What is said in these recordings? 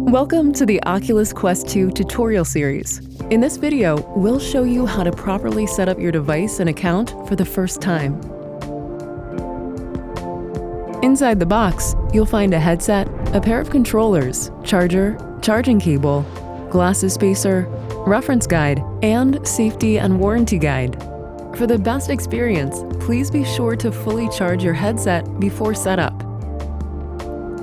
Welcome to the Oculus Quest 2 tutorial series. In this video, we'll show you how to properly set up your device and account for the first time. Inside the box, you'll find a headset, a pair of controllers, charger, charging cable, glasses spacer, reference guide, and safety and warranty guide. For the best experience, please be sure to fully charge your headset before setup.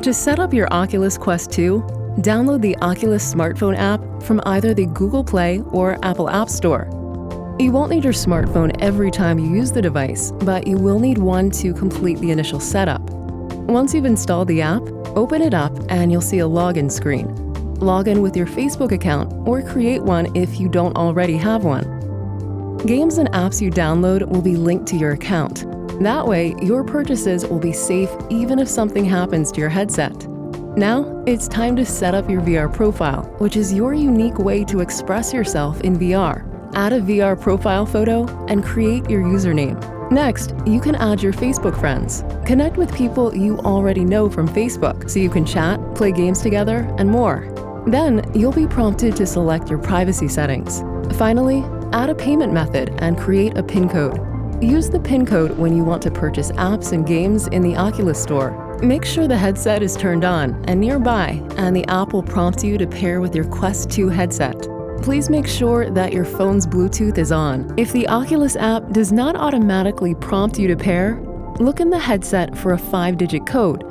To set up your Oculus Quest 2, download the Oculus smartphone app from either the Google Play or Apple App Store. You won't need your smartphone every time you use the device, but you will need one to complete the initial setup. Once you've installed the app, open it up and you'll see a login screen. Log in with your Facebook account or create one if you don't already have one. Games and apps you download will be linked to your account. That way, your purchases will be safe even if something happens to your headset. Now, it's time to set up your VR profile, which is your unique way to express yourself in VR. Add a VR profile photo and create your username. Next, you can add your Facebook friends. Connect with people you already know from Facebook so you can chat, play games together, and more. Then, you'll be prompted to select your privacy settings. Finally, add a payment method and create a PIN code. Use the PIN code when you want to purchase apps and games in the Oculus Store. Make sure the headset is turned on and nearby, and the app will prompt you to pair with your Quest 2 headset. Please make sure that your phone's Bluetooth is on. If the Oculus app does not automatically prompt you to pair, look in the headset for a 5-digit code,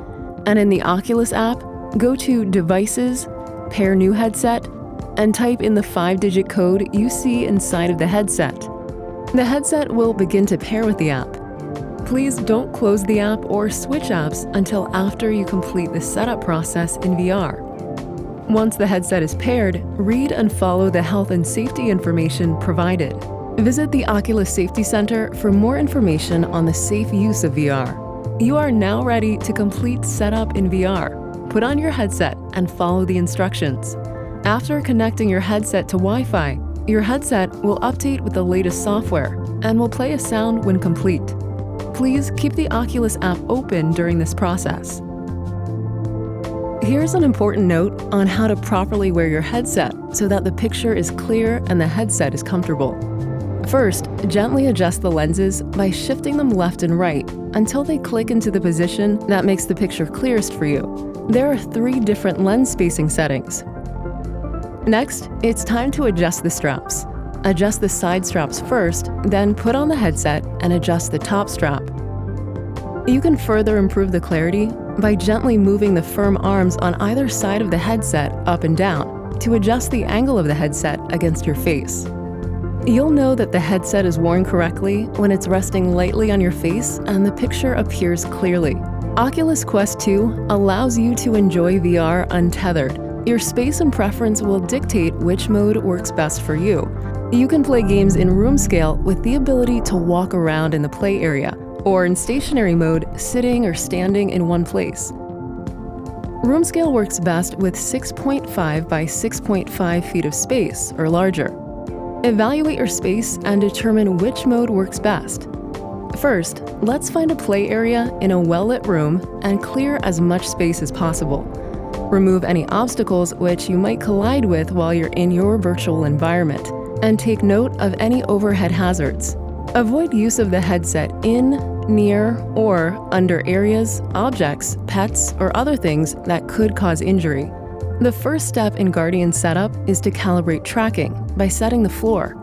and in the Oculus app, go to Devices, Pair New Headset, and type in the 5-digit code you see inside of the headset. The headset will begin to pair with the app. Please don't close the app or switch apps until after you complete the setup process in VR. Once the headset is paired, read and follow the health and safety information provided. Visit the Oculus Safety Center for more information on the safe use of VR. You are now ready to complete setup in VR. Put on your headset and follow the instructions. After connecting your headset to Wi-Fi, your headset will update with the latest software and will play a sound when complete. Please keep the Oculus app open during this process. Here's an important note on how to properly wear your headset so that the picture is clear and the headset is comfortable. First, gently adjust the lenses by shifting them left and right until they click into the position that makes the picture clearest for you. There are 3 different lens spacing settings. Next, it's time to adjust the straps. Adjust the side straps first, then put on the headset and adjust the top strap. You can further improve the clarity by gently moving the firm arms on either side of the headset up and down to adjust the angle of the headset against your face. You'll know that the headset is worn correctly when it's resting lightly on your face and the picture appears clearly. Oculus Quest 2 allows you to enjoy VR untethered. Your space and preference will dictate which mode works best for you. You can play games in room scale with the ability to walk around in the play area, or in stationary mode, sitting or standing in one place. Room scale works best with 6.5 by 6.5 feet of space, or larger. Evaluate your space and determine which mode works best. First, let's find a play area in a well-lit room and clear as much space as possible. Remove any obstacles which you might collide with while you're in your virtual environment, and take note of any overhead hazards. Avoid use of the headset in, near, or under areas, objects, pets, or other things that could cause injury. The first step in Guardian setup is to calibrate tracking by setting the floor.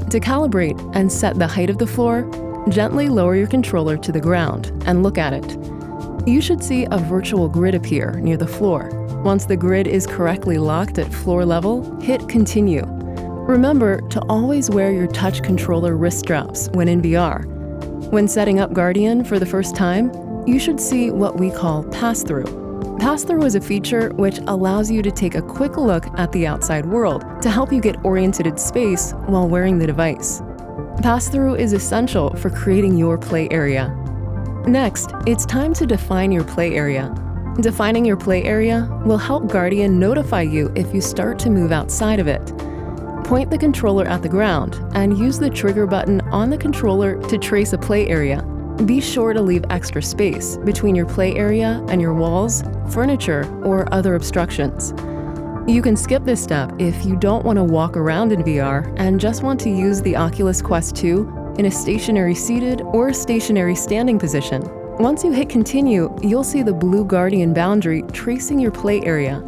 To calibrate and set the height of the floor, gently lower your controller to the ground and look at it. You should see a virtual grid appear near the floor. Once the grid is correctly locked at floor level, hit Continue. Remember to always wear your touch controller wrist straps when in VR. When setting up Guardian for the first time, you should see what we call pass-through. Pass-through is a feature which allows you to take a quick look at the outside world to help you get oriented in space while wearing the device. Pass-through is essential for creating your play area. Next, it's time to define your play area. Defining your play area will help Guardian notify you if you start to move outside of it. Point the controller at the ground and use the trigger button on the controller to trace a play area. Be sure to leave extra space between your play area and your walls, furniture, or other obstructions. You can skip this step if you don't want to walk around in VR and just want to use the Oculus Quest 2 in a stationary seated or stationary standing position. Once you hit continue, you'll see the blue Guardian boundary tracing your play area.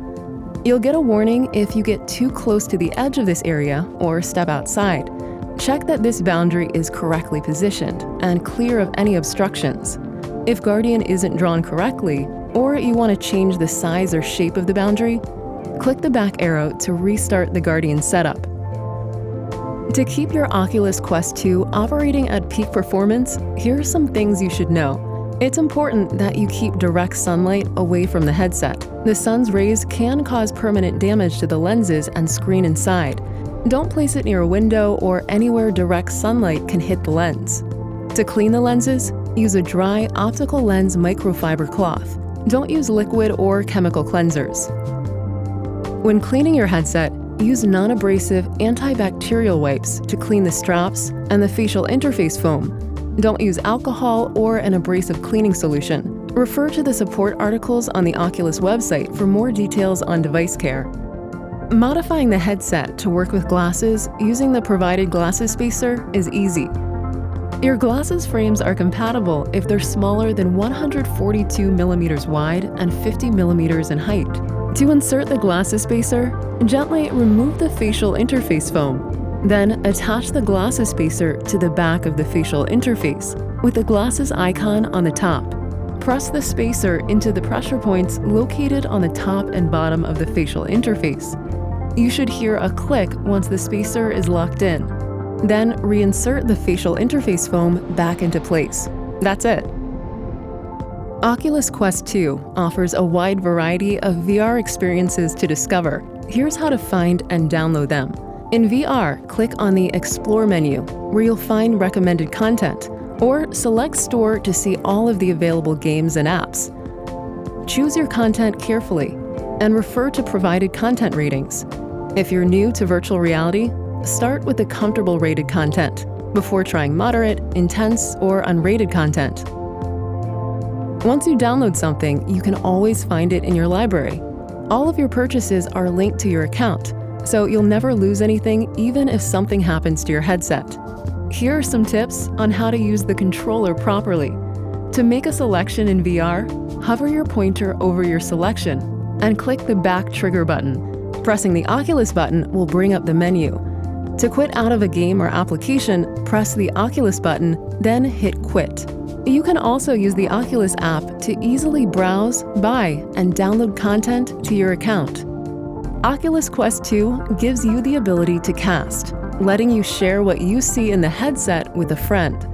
You'll get a warning if you get too close to the edge of this area or step outside. Check that this boundary is correctly positioned and clear of any obstructions. If Guardian isn't drawn correctly, or you want to change the size or shape of the boundary, click the back arrow to restart the Guardian setup. To keep your Oculus Quest 2 operating at peak performance, here are some things you should know. It's important that you keep direct sunlight away from the headset. The sun's rays can cause permanent damage to the lenses and screen inside. Don't place it near a window or anywhere direct sunlight can hit the lens. To clean the lenses, use a dry optical lens microfiber cloth. Don't use liquid or chemical cleansers. When cleaning your headset, use non-abrasive antibacterial wipes to clean the straps and the facial interface foam. Don't use alcohol or an abrasive cleaning solution. Refer to the support articles on the Oculus website for more details on device care. Modifying the headset to work with glasses using the provided glasses spacer is easy. Your glasses frames are compatible if they're smaller than 142 millimeters wide and 50 millimeters in height. To insert the glasses spacer, gently remove the facial interface foam. Then attach the glasses spacer to the back of the facial interface with the glasses icon on the top. Press the spacer into the pressure points located on the top and bottom of the facial interface. You should hear a click once the spacer is locked in. Then reinsert the facial interface foam back into place. That's it. Oculus Quest 2 offers a wide variety of VR experiences to discover. Here's how to find and download them. In VR, click on the Explore menu, where you'll find recommended content, or select Store to see all of the available games and apps. Choose your content carefully, and refer to provided content ratings. If you're new to virtual reality, start with the comfortable rated content, before trying moderate, intense, or unrated content. Once you download something, you can always find it in your library. All of your purchases are linked to your account, so you'll never lose anything even if something happens to your headset. Here are some tips on how to use the controller properly. To make a selection in VR, hover your pointer over your selection and click the back trigger button. Pressing the Oculus button will bring up the menu. To quit out of a game or application, press the Oculus button, then hit Quit. You can also use the Oculus app to easily browse, buy, and download content to your account. Oculus Quest 2 gives you the ability to cast, letting you share what you see in the headset with a friend.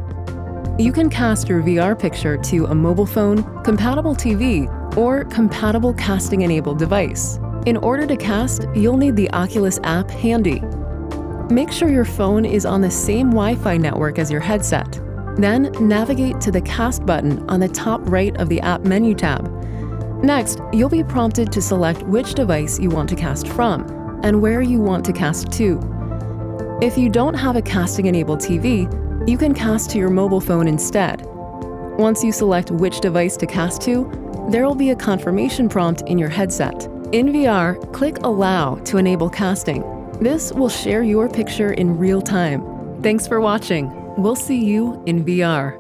You can cast your VR picture to a mobile phone, compatible TV, or compatible casting-enabled device. In order to cast, you'll need the Oculus app handy. Make sure your phone is on the same Wi-Fi network as your headset. Then navigate to the Cast button on the top right of the app menu tab. Next, you'll be prompted to select which device you want to cast from and where you want to cast to. If you don't have a casting-enabled TV, you can cast to your mobile phone instead. Once you select which device to cast to, there will be a confirmation prompt in your headset. In VR, click Allow to enable casting. This will share your picture in real time. Thanks for watching. We'll see you in VR.